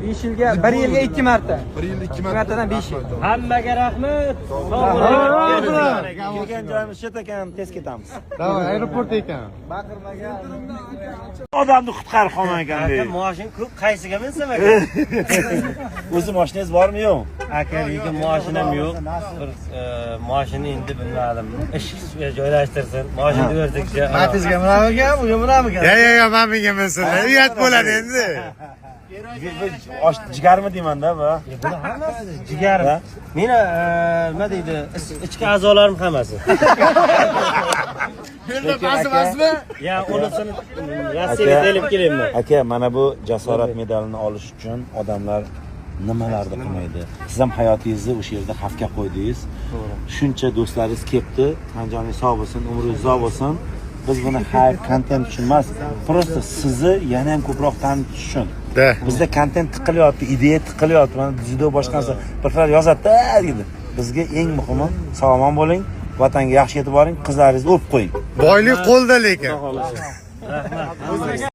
5 yilga 1 yilga 2 marta. 1 yilda 2 martadan 5 yil. Hammaga rahmat. Kelgan joyimiz shu ekan, tez ketamiz. Davay, aeroport ekan. Odamni qutqarib qolgan ekan-da. Moshin ko'p, qaysiga minsam aka? O'zi mashinangiz bormi yo'q? Aka, lekin mashinam yo'q. Bir mashina endi bilmadim. Ishga joylashtirsin. Mashina berdik-chi. Matizga bunamikan, bugun bunamikan. Ya, men mingaman. Uyat bo'ladi endi. Osh jigarmi deyman-da bu. Buni hammasi jigarim. Meni nima deydi? Ichki a'zolarim hammasi. Bunda bas-basmi? Ya, unisini Rossiyaga kelib kelayman. Aka, mana bu jasorat medalini olish uchun odamlar nimalarni qilmaydi. Siz ham hayotingizni o'sha yerda xavfga qo'ydingiz. Shuncha do'stlaringiz kelibdi. Tanjoningiz sog' bo'lsin, umringiz uzoq bo'lsin. Biz buni hayr kontent uchun emas, просто sizni yana ham ko'proq tanitish uchun. Bizda kontent tiqilyapti, ideya tiqilyapti. Mana judo boshqa narsa birlar yozadi dedi. Bizga eng muhimi sog'lom bo'ling, vatanga yaxshi yetib boring, qizlaringizni o'pib qo'ying. Boylik qo'lda lekin. Rahmat.